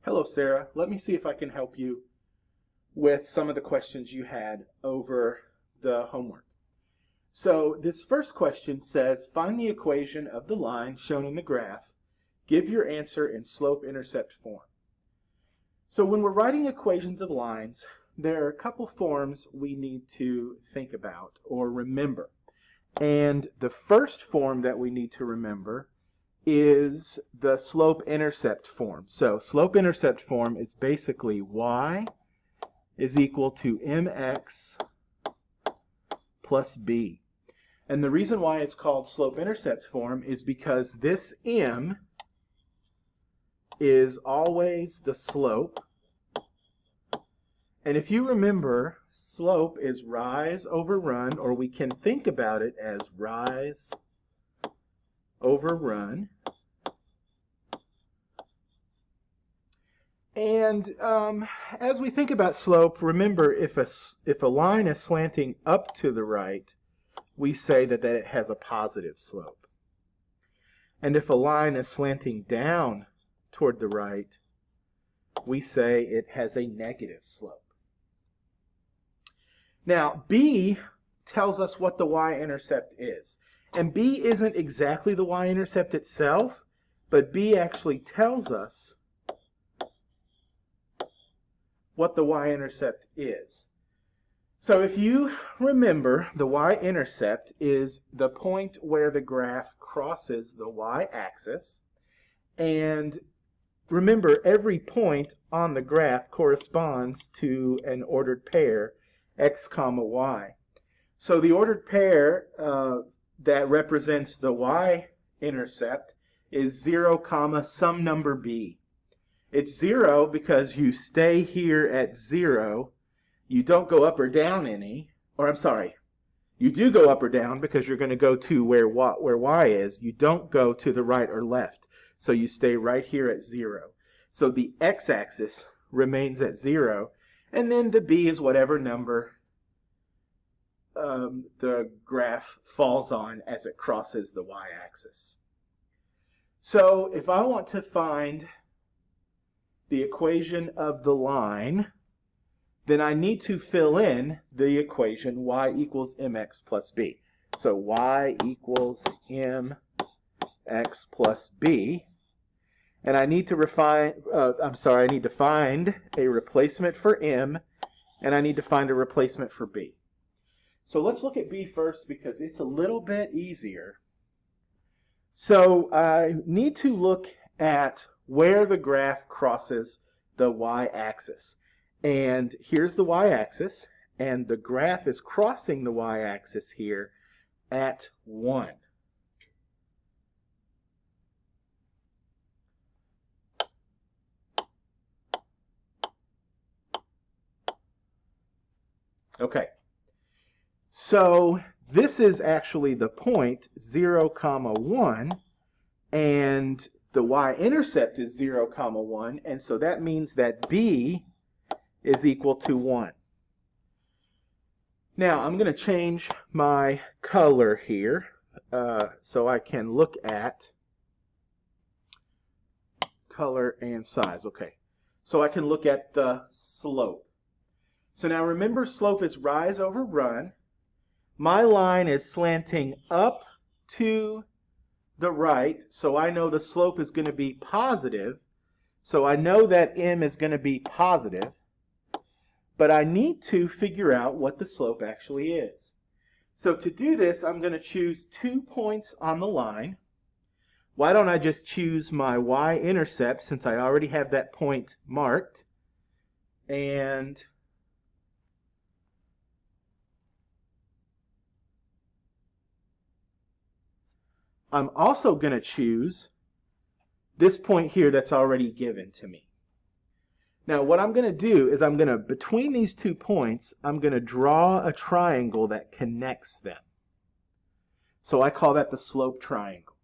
Hello, Sarah. Let me see if I can help you with some of the questions you had over the homework. So this first question says, find the equation of the line shown in the graph. Give your answer in slope-intercept form. So when we're writing equations of lines, there are a couple forms we need to think about or remember. And the first form that we need to remember is the slope-intercept form. So slope-intercept form is basically y is equal to mx plus b. And the reason why it's called slope-intercept form is because this m is always the slope. And if you remember, slope is rise over run, or we can think about it as rise over run. And as we think about slope, remember if a line is slanting up to the right, we say that it has a positive slope. And if a line is slanting down toward the right, we say it has a negative slope. Now, B tells us what the y-intercept is. And B isn't exactly the y-intercept itself, but B actually tells us what the y-intercept is. So if you remember, the y-intercept is the point where the graph crosses the y-axis. And remember, every point on the graph corresponds to an ordered pair, x comma y. So the ordered pair that represents the y-intercept is 0 comma some number b. It's 0 because you stay here at 0. You don't go up or down any, or I'm sorry, you do go up or down because you're going to go to where y is. You don't go to the right or left. So you stay right here at 0. So the x-axis remains at 0, and then the b is whatever number the graph falls on as it crosses the y-axis. So if I want to find the equation of the line, then I need to fill in the equation y equals mx plus b. So y equals mx plus b. And I need to I need to find a replacement for m, and I need to find a replacement for b. So let's look at b first because it's a little bit easier. So I need to look at where the graph crosses the y-axis. And here's the y-axis, and the graph is crossing the y-axis here at 1. Okay, so this is actually the point 0 comma 1, and the y-intercept is 0 comma 1, and so that means that b is equal to 1. Now I'm going to change my color here so I can look at color and size. Okay, so I can look at the slope. So now remember, slope is rise over run. My line is slanting up to the right, so I know the slope is going to be positive. So I know that m is going to be positive. But I need to figure out what the slope actually is. So to do this, I'm going to choose 2 points on the line. Why don't I just choose my y-intercept since I already have that point marked? And I'm also going to choose this point here that's already given to me. Now what I'm going to do is between these 2 points, I'm going to draw a triangle that connects them. So I call that the slope triangle.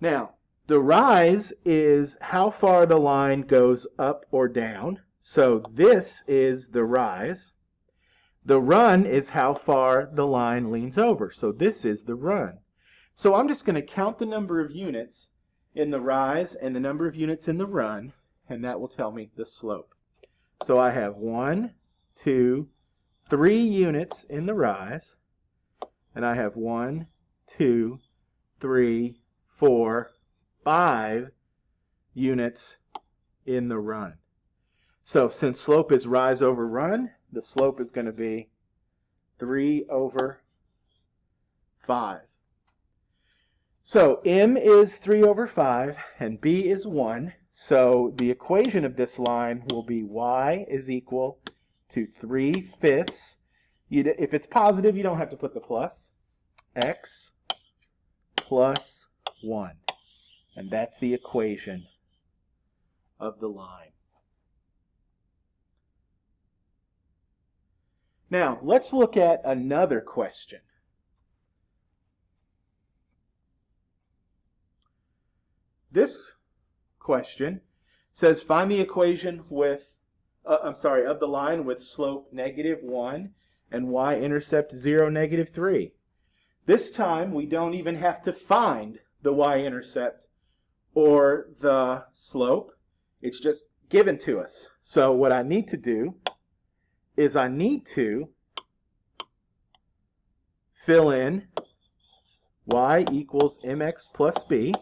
Now, the rise is how far the line goes up or down. So this is the rise. The run is how far the line leans over. So this is the run. So I'm just going to count the number of units in the rise and the number of units in the run. and that will tell me the slope. So I have 1, 2, 3 units in the rise, and I have 1, 2, 3, 4, 5 units in the run. So since slope is rise over run, the slope is going to be 3 over 5. So m is 3 over 5 and b is 1. So the equation of this line will be y is equal to 3/5. If it's positive, you don't have to put the plus. X plus 1. And that's the equation of the line. Now, let's look at another question. This question says find the equation with, of the line with slope -1 and y-intercept 0, -3. This time we don't even have to find the y-intercept or the slope. It's just given to us. So what I need to do is I need to fill in y equals mx plus b.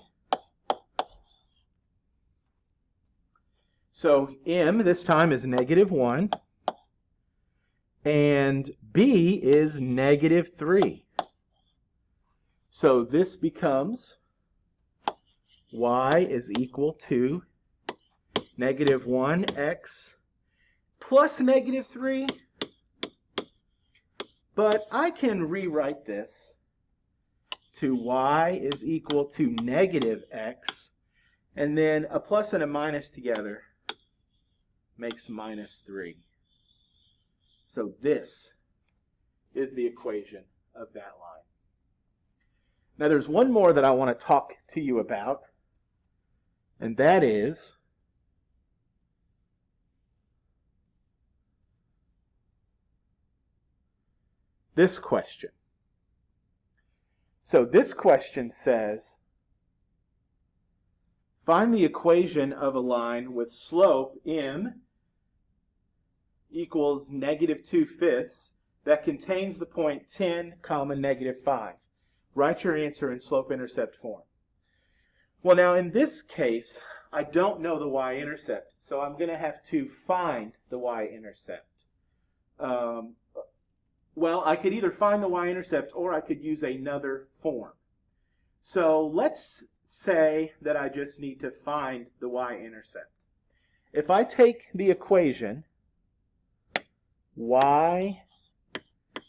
So m this time is -1 and b is -3. So this becomes y is equal to -1x plus -3. But I can rewrite this to y is equal to -x, and then a plus and a minus together makes -3. So this is the equation of that line. Now there's one more that I want to talk to you about, and that is this question. So this question says, find the equation of a line with slope m equals -2/5 that contains the point 10, -5. Write your answer in slope-intercept form. Well, now in this case, I don't know the y-intercept, so I'm going to have to find the y-intercept. Well, I could either find the y-intercept or I could use another form. So let's say that I just need to find the y-intercept. If I take the equation y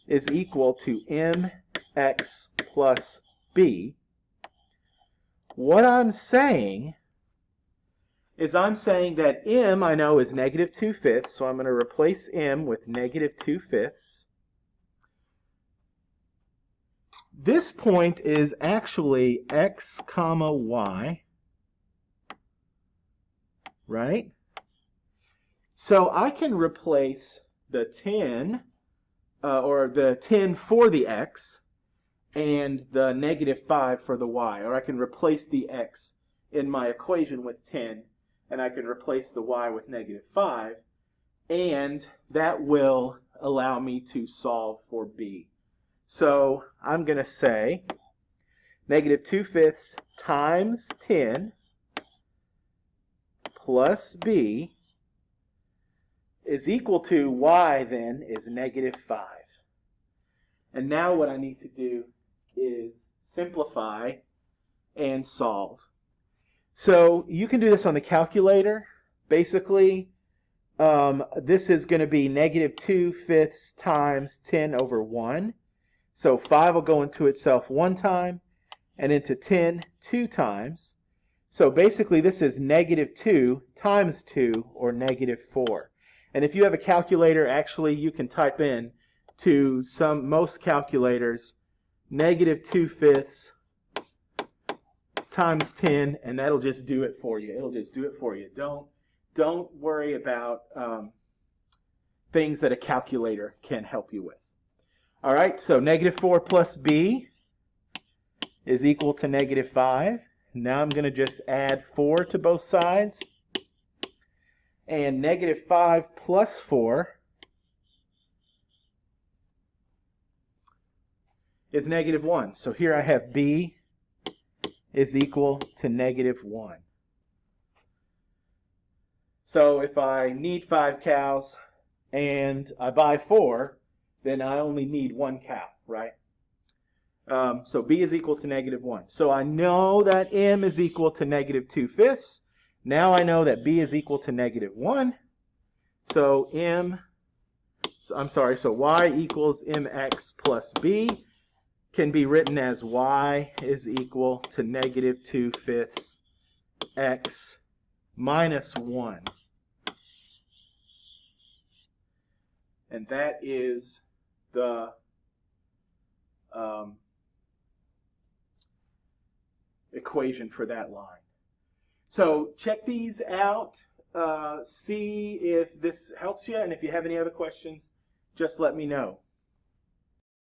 is equal to mx plus b, what I'm saying is I'm saying that m I know is -2/5, so I'm going to replace m with -2/5. This point is actually x comma y, right? So I can replace the 10, or the 10 for the x, and the -5 for the y. Or I can replace the x in my equation with 10, and I can replace the y with -5, and that will allow me to solve for b. So I'm going to say -2/5 times 10 plus b is equal to y then is -5. And now what I need to do is simplify and solve. So you can do this on the calculator. Basically, this is going to be -2/5 times 10 over 1. So 5 will go into itself 1 time, and into 10 2 times. So basically this is -2 times 2, or -4. And if you have a calculator, actually you can type in to most calculators -2/5 times 10, and that'll just do it for you. It'll just do it for you. Don't worry about things that a calculator can help you with. All right, so -4 plus b is equal to -5. Now I'm going to just add 4 to both sides. And negative 5 plus 4 is negative 1. So here I have b is equal to negative 1. So if I need 5 cows and I buy 4, then I only need 1 cow, right? So b is equal to negative 1. So I know that m is equal to negative 2/5. Now I know that b is equal to negative 1. So so y equals mx plus b can be written as y is equal to negative 2/5 x minus 1. And that is the equation for that line. So check these out, see if this helps you, and if you have any other questions, just let me know.